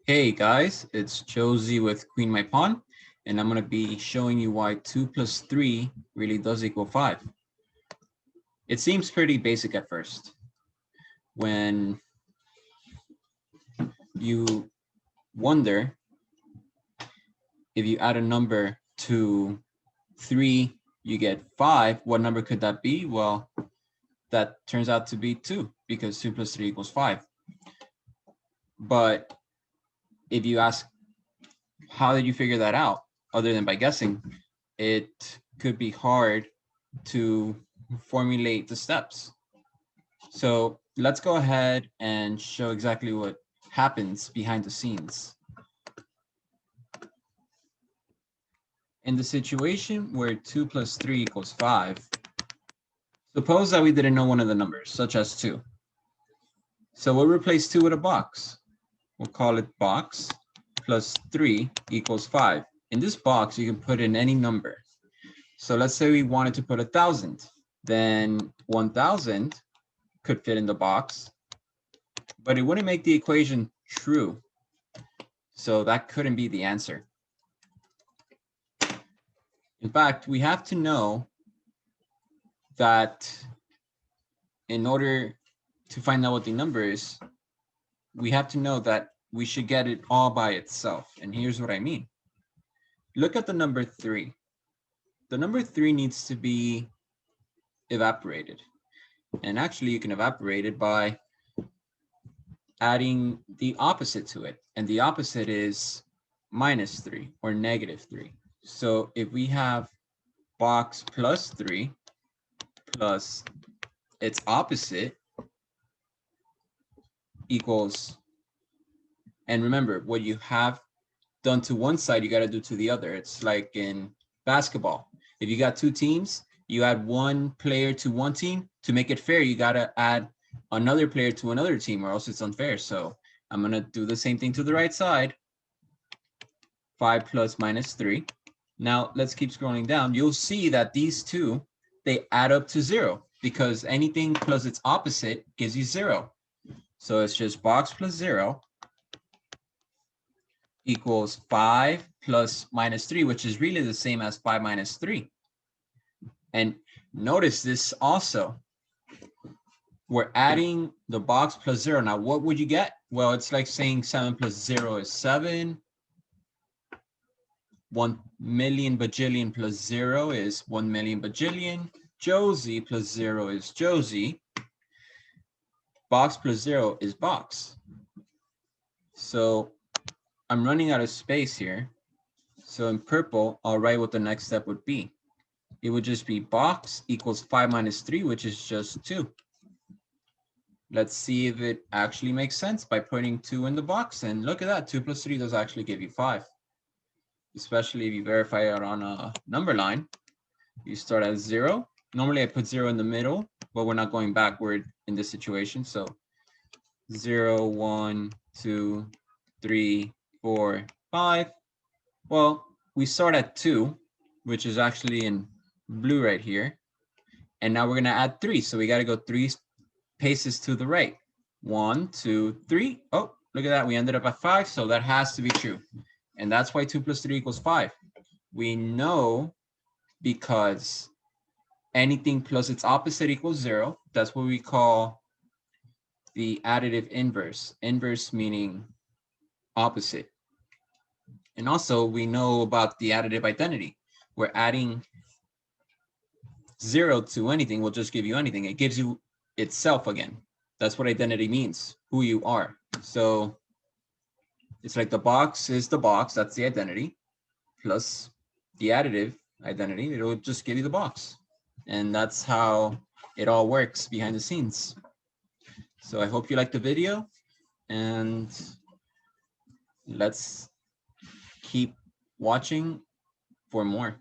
Hey guys, it's Josie with Queen My Pawn, and I'm going to be showing you why 2 plus 3 really does equal 5. It seems pretty basic at first. When you wonder if you add a number to 3, you get 5, what number could that be? Well, that turns out to be 2 because 2 plus 3 equals 5. But if you ask, how did you figure that out? Other than by guessing, it could be hard to formulate the steps. So let's go ahead and show exactly what happens behind the scenes. In the situation where 2 plus 3 equals 5, suppose that we didn't know one of the numbers, such as 2. So we'll replace 2 with a box. We'll call it box plus 3 equals 5. In this box, you can put in any number. So let's say we wanted to put 1,000. Then 1,000 could fit in the box, but it wouldn't make the equation true. So that couldn't be the answer. In fact, we have to know that in order to find out what the number is, we have to know that we should get it all by itself. And here's what I mean. Look at the number 3. The number 3 needs to be evaporated. And actually, you can evaporate it by adding the opposite to it. And the opposite is minus 3 or negative 3. So if we have box plus 3 plus its opposite equals, and remember, what you have done to one side, you got to do to the other. It's like in basketball. If you got two teams, you add one player to one team. To make it fair, you got to add another player to another team, or else it's unfair. So I'm going to do the same thing to the right side. 5 plus minus 3. Now let's keep scrolling down. You'll see that these two, they add up to 0 because anything plus its opposite gives you 0. So it's just box plus 0 equals 5 plus minus 3, which is really the same as 5 minus 3. And notice this also. We're adding the box plus 0. Now, what would you get? Well, it's like saying 7 plus 0 is 7. 1 million bajillion plus 0 is 1 million bajillion. Josie plus 0 is Josie. Box plus 0 is box. So I'm running out of space here. So in purple, I'll write what the next step would be. It would just be box equals 5 minus 3, which is just 2. Let's see if it actually makes sense by putting 2 in the box. And look at that, 2 plus 3 does actually give you 5. Especially if you verify it on a number line. You start at 0. Normally I put 0 in the middle, but we're not going backward in this situation. So 0, 1, 2, 3, 4, 5. Well, we start at 2, which is actually in blue right here. And now we're going to add 3. So we got to go 3 paces to the right. 1, 2, 3. Oh, look at that. We ended up at 5. So that has to be true. And that's why 2 plus 3 equals 5. We know because anything plus its opposite equals 0. That's what we call the additive inverse. Inverse meaning opposite. And also we know about the additive identity. We're adding 0 to anything will just give you anything. It gives you itself again. That's what identity means, who you are. So it's like the box is the box, that's the identity, plus the additive identity, it'll just give you the box. And that's how it all works behind the scenes. So I hope you liked the video, and let's keep watching for more.